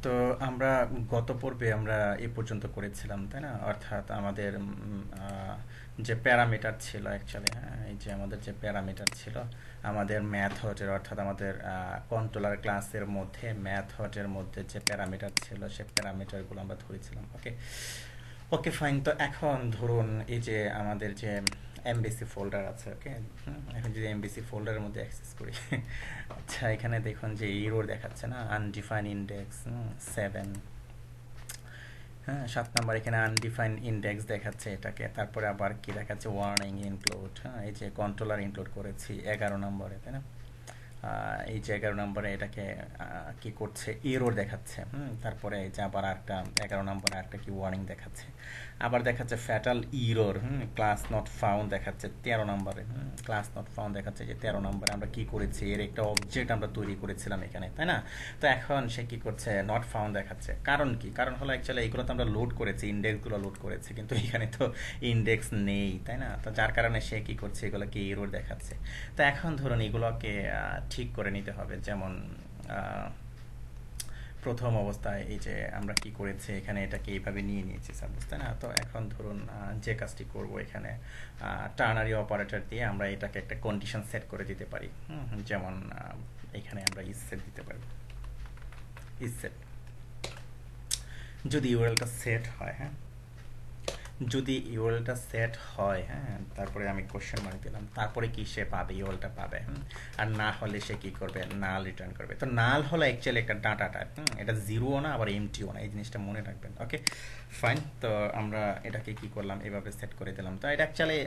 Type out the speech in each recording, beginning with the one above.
তো আমরা গত পর্বে আমরা এ পর্যন্ত করেছিলাম, তাই না? অর্থাৎ আমাদের যে প্যারামিটার ছিল অ্যাকচুয়ালি, হ্যাঁ, এই যে আমাদের যে প্যারামিটার ছিল আমাদের ম্যাথডের, অর্থাৎ আমাদের কন্ট্রোলার ক্লাসের মধ্যে ম্যাথডের মধ্যে যে প্যারামিটার ছিল সে প্যারামিটারগুলো আমরা ধরেছিলাম। ওকে, ওকে, ফাইন। তো এখন ধরুন এই যে আমাদের যে এমবিসি ফোল্ডার আছে, ওকে, এখন যদি এমবিসি ফোল্ডারের মধ্যে অ্যাক্সেস করি আচ্ছা, এখানে দেখুন যে ইরোর দেখাচ্ছে না, আনডিফাইন ইন্ডেক্স 7, হ্যাঁ, 7 নাম্বার এখানে আনডিফাইন ইন্ডেক্স দেখাচ্ছে এটাকে। তারপরে আবার কি দেখাচ্ছে, ওয়ার্নিং ইনক্লুড, হ্যাঁ, এই যে কন্ট্রোলার ইনক্লুড করেছি 11 নম্বরে, তাই না? এই যে 11 নম্বরে এটাকে কি করছে, এরর দেখাচ্ছে। তারপরে এই যে আবার একটা 11 নম্বরে একটা কি ওয়ার্নিং দেখাচ্ছে, আবার দেখাচ্ছে fatal error, class not found দেখাচ্ছে 13 নম্বরে। ক্লাস নট ফাউন্ড দেখাচ্ছে যে 13 নম্বরে আমরা কি করেছি, এর একটা অবজেক্ট আমরা তৈরি করেছিলাম এখানে, তাই না? তো এখন সে কি করছে, নট ফাউন্ড দেখাচ্ছে। কারণ কি? কারণ হলো অ্যাকচুয়ালি এইগুলো তো আমরা লোড করেছি, ইন্ডেক্সগুলো লোড করেছি, কিন্তু এখানে তো ইন্ডেক্স নেই, তাই না? তো যার কারণে সে কি করছে, এগুলোকে এরর দেখাচ্ছে। তো এখন ধরুন এগুলোকে ঠিক করে নিতে হবে। যেমন প্রথম অবস্থায় এই যে আমরা কি করেছি, এখানে এটাকে এইভাবে নিয়ে নিয়েছি সাপোজ, তাই না? তো এখন ধরুন যে কাজটি করব, এখানে টার্নারি অপারেটর দিয়ে আমরা এটাকে একটা কন্ডিশন সেট করে দিতে পারি। যেমন এখানে আমরা ইজ সেট দিতে পারি, ইজ সেট। যদি ইউআরএলটা সেট হয়, হ্যাঁ, যদি ইউআরএলটা সেট হয়, হ্যাঁ, তারপরে আমি কোশ্চেন মার্ক দিলাম, তারপরে কি সে পাবে, ইউআরএলটা পাবে। আর না হলে সে কি করবে, নাল রিটার্ন করবে। তো নাল হলো অ্যাকচুয়ালি একটা ডাটা টাইপ, এটা জিরোও না আবার এমটিও না, এই জিনিসটা মনে রাখবেন। ওকে, ফাইন। তো আমরা এটাকে কি করলাম, এভাবে সেট করে দিলাম। তো এটা অ্যাকচুয়ালি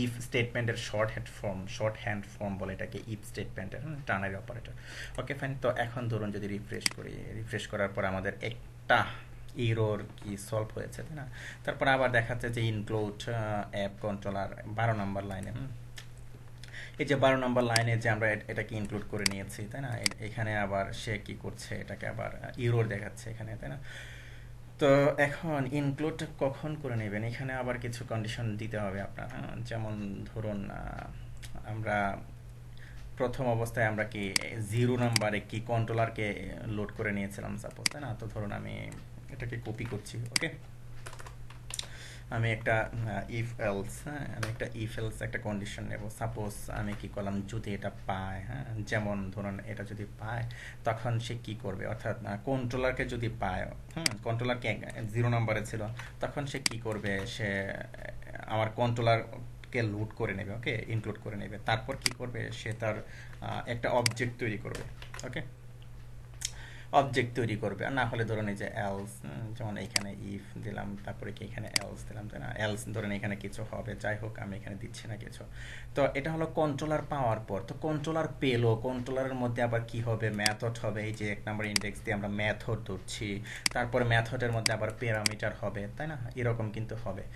ইফ স্টেটমেন্টের শর্ট হ্যান্ড ফর্ম বলে এটাকে, ইফ স্টেটমেন্টের টার্নারি অপারেটর। ওকে, ফাইন। তো এখন ধরুন যদি রিফ্রেশ করি, রিফ্রেশ করার পর আমাদের একটা এরর কি সলভ হয়েছে, তাই না? তারপর আবার দেখাচ্ছে যে ইনক্লুড অ্যাপ কন্ট্রোলার 12 নম্বর লাইনে। এই যে 12 নম্বর লাইনে যে আমরা এটাকে ইনক্লুড করে নিয়েছি, তাই না? এখানে আবার সে কি করছে, এটাকে আবার এরর দেখাচ্ছে এখানে, তাই না? তো এখন ইনক্লুড কখন করে নেবেন, এখানে আবার কিছু কন্ডিশন দিতে হবে আপনার। যেমন ধরুন আমরা প্রথম অবস্থায় আমরা কি 0 নম্বরে কি কন্ট্রোলারকে লোড করে নিয়েছিলাম সাপোজ, তাই না? তো ধরুন আমি এটাকে কপি করছি। ওকে, আমি একটা ইফ এলস, হ্যাঁ, আমি একটা ইফ এলস একটা কন্ডিশন নেব। সাপোজ আমি কি করলাম, যদি এটা পায়, হ্যাঁ, যেমন ধরুন এটা যদি পায়, তখন সে কি করবে, অর্থাৎ কন্ট্রোলারকে যদি পায়, কন্ট্রোলারকে 0 নম্বরে ছিল, তখন সে কি করবে, সে আমার কন্ট্রোলারকে লোড করে নেবে, ওকে, ইনক্লুড করে নেবে। তারপর কি করবে, সে তার একটা অবজেক্ট তৈরি করবে। ওকে, অবজেক্ট তৈরি করবে। আর না হলে ধরুন এই যে এলস, যেমন এখানে ইফ দিলাম, তারপরে কি এখানে এলস দিলাম, তাই না? এলস ধরেন এখানে কিছু হবে, যাই হোক আমি এখানে দিচ্ছি না কিছু। তো এটা হলো কন্ট্রোলার পাওয়ার পর। তো কন্ট্রোলার পেলো, কন্ট্রোলারের মধ্যে আবার কি হবে, মেথড হবে। এই যে 1 নম্বর ইন্ডেক্স দিয়ে আমরা মেথড ধরছি, তারপরে মেথডের মধ্যে আবার প্যারামিটার হবে, তাই না? এরকম কিন্তু হবে।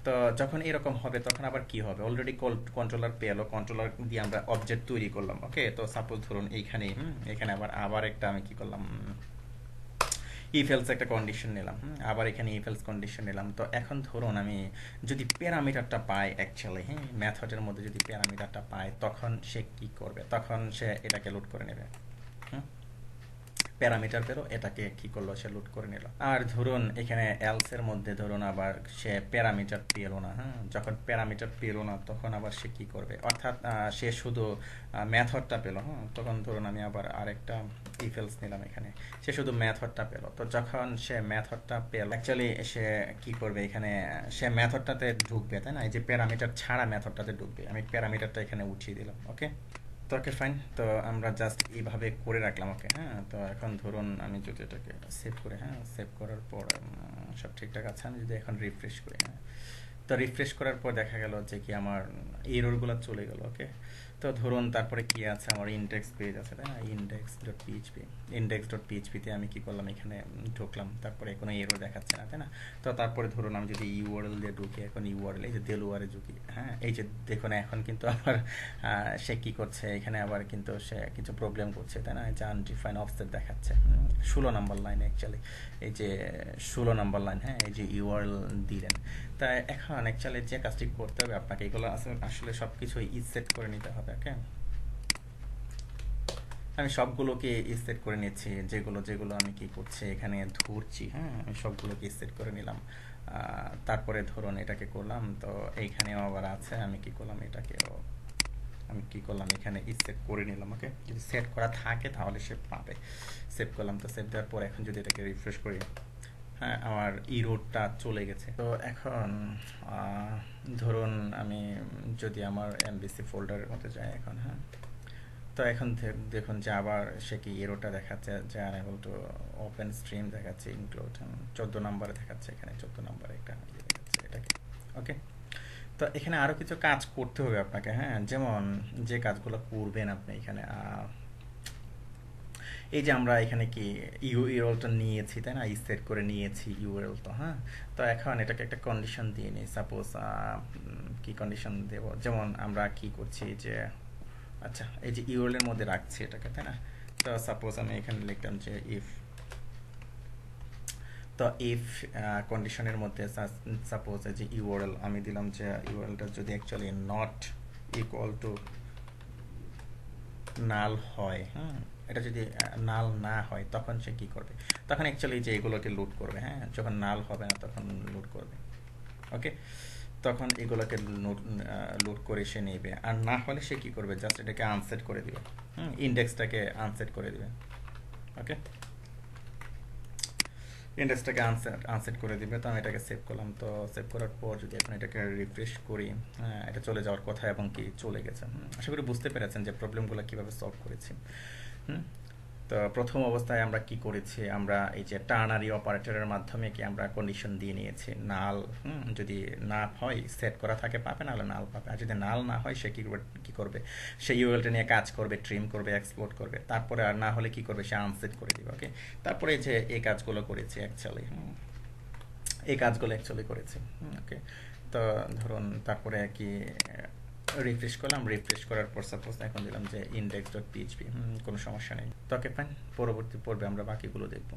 তো যখন এরকম হবে তখন আবার কি হবে, অলরেডি কন্ট্রোলার পেলো, কন্ট্রোলার দিয়ে আমরা অবজেক্ট তৈরি করলাম। ওকে, তো সাপোজ ধরুন এইখানে এখানে আবার আবার একটা আমি কি করলাম, ইফ এলস একটা কন্ডিশন নিলাম। আবার এখানে ইফ এলস কন্ডিশন নিলাম। তো এখন ধরুন আমি যদি প্যারামিটারটা পাই অ্যাকচুয়ালি, হ্যাঁ, মেথডের মধ্যে যদি প্যারামিটারটা পায়, তখন সে কি করবে, তখন সে এটাকে লোড করে নেবে। প্যারামিটার পেলো, এটাকে কি করলো, সে লোড করে নিল। আর ধরুন এখানে এলস এর মধ্যে ধরুন আবার সে প্যারামিটার পেলো না, হ্যাঁ, যখন প্যারামিটার পেলো না তখন আবার সে কি করবে, অর্থাৎ সে শুধু মেথডটা পেলো, হ্যাঁ, তখন ধরুন আমি আবার আরেকটা ইফ এলস নিলাম, এখানে সে শুধু মেথডটা পেলো। তো যখন সে মেথডটা পেলো অ্যাকচুয়ালি সে কি করবে, এখানে সে মেথডটাতে ঢুকবে, তাই না? এই যে প্যারামিটার ছাড়া মেথডটাতে ঢুকবে। আমি প্যারামিটারটা এখানে উঠিয়ে দিলাম। ওকে, তো ওকে, ফাইন। তো আমরা জাস্ট এইভাবে করে রাখলাম। ওকে, হ্যাঁ। তো এখন ধরুন আমি যদি এটাকে সেভ করে, হ্যাঁ, সেভ করার পর সব ঠিকঠাক আছে, আমি যদি এখন রিফ্রেশ করি, হ্যাঁ, তো রিফ্রেশ করার পর দেখা গেল যে কি আমার এররগুলো চলে গেল। ওকে, তো ধরুন তারপরে কি আছে, আমার ইন্ডেক্স পেজ আছে, তাই না? ইন্ডেক্স.পিএইচপিতে আমি কি করলাম, এখানে ঢুকলাম, তারপরে কোনো এরর দেখাচ্ছে না, তাই না? তো তারপরে ধরুন আমি যদি ইউআরএল দিয়ে ঢুকি, এখন ইউআরএল এই যে দেলুয়ারে ঢুকি, হ্যাঁ, এই যে দেখুন এখন কিন্তু আবার সে কি করছে, এখানে আবার কিন্তু সে কিছু প্রবলেম করছে, তাই না? যে আনডিফাইন অফসেট দেখাচ্ছে 16 নম্বর লাইনে অ্যাকচুয়ালি, এই যে 16 নম্বর লাইন, হ্যাঁ, এই যে ইউআরএল দিলেন। তাই এখন অ্যাকচুয়ালি যে কাজটি করতে হবে আপনাকে, এগুলো আসলে সব কিছু ইজ সেট করে নিতে হবে। ওকে, আমি সবগুলোকে সেট করে নিচ্ছি, যেগুলো যেগুলো আমি কি করছি এখানে ধরছি, হ্যাঁ আমি সবগুলোকে সেট করে নিলাম। তারপরে ধরুন এটাকে করলাম, তো এইখানেও আবার আছে, আমি কি করলাম এটাকেও আমি কি করলাম এখানে সেট করে নিলাম। ওকে, যদি সেট করা থাকে তাহলে সে পাবে। সেভ করলাম, তো সেভ দেওয়ার পর এখন যদি এটাকে রিফ্রেশ করি, হ্যাঁ আমার ইরোডটা চলে গেছে। তো এখন ধরুন আমি যদি আমার এমবিসি ফোল্ডারের মধ্যে যাই এখন, হ্যাঁ তো এখন দেখুন যে আবার সে কি এরোটা দেখাচ্ছে যে আনএবল টু ওপেন স্ট্রিম দেখাচ্ছে ইনক্লুড 14 নম্বরে দেখাচ্ছে, এখানে 14 নম্বরে একটা ইয়ে দেখাচ্ছে এটাকে। ওকে, তো এখানে আরও কিছু কাজ করতে হবে আপনাকে, হ্যাঁ যেমন যে কাজগুলো করবেন আপনি এখানে এই যে আমরা এখানে কি ইউআরএলটা নিয়েছি তাই না, সেট করে নিয়েছি ইউআরএল, তো হ্যাঁ তো এখন এটাকে একটা কন্ডিশন দিয়ে নিই। সাপোজ কি কন্ডিশন দেব, যেমন আমরা কি করছি যে আচ্ছা এই যে ইউআরএল এর মধ্যে রাখছি এটাকে তাই না, তো সাপোজ আমি এখানে লিখলাম যে ইফ, তো ইফ কন্ডিশনের মধ্যে সাপোজ এই যে ইউআরএল আমি দিলাম যে ইউআরএলটা যদি অ্যাকচুয়ালি নট ইকুয়াল টু নাল হয়, হুম এটা যদি নাল না হয় তখন সে কি করবে, তখন অ্যাকচুয়ালি যে এগুলোকে লুট করবে, হ্যাঁ যখন নাল হবে না তখন লুট করবে। ওকে, তখন এগুলোকে লুট করে সে নেবে, আর না হলে সে কি করবে, জাস্ট এটাকে আনসেট করে দিবে, ইন্ডেক্সটাকে আনসেট করে দিবে। ওকে, ইন্ডেক্সটাকে আনসেট করে দিবে। তো আমি এটাকে সেভ করলাম, তো সেভ করার পর যদি এখন এটাকে রিফ্রেশ করি, হ্যাঁ এটা চলে যাওয়ার কথা এবং কি চলে গেছে। আশা করি বুঝতে পেরেছেন যে প্রবলেমগুলো কীভাবে সলভ করেছি। হুম তো প্রথম অবস্থায় আমরা কি করেছি, আমরা এই যে টার্নারি অপারেটরের মাধ্যমে কি আমরা কন্ডিশন দিয়ে নিয়েছি নাল, যদি না হয় সেট করা থাকে পাবে, নাহলে নাল পাবে, আর যদি নাল না হয় সে কি করবে সে ইউএলটা নিয়ে কাজ করবে, ট্রিম করবে, এক্সপ্লোর করবে, তারপরে আর না হলে কি করবে সে আনসেট করে দিবে। ওকে, তারপরে যে এই কাজগুলো করেছি অ্যাকচুয়ালি, এই কাজগুলো অ্যাকচুয়ালি করেছি। ওকে, তো ধরুন তারপরে কি রিফ্রেশ করলাম, রিফ্রেশ করার পর সাপোজ এখন দিলাম যে index.php, কোনো সমস্যা নেই। তো ওকে ফাইন, পরবর্তী পর্বে আমরা বাকিগুলো দেখবো।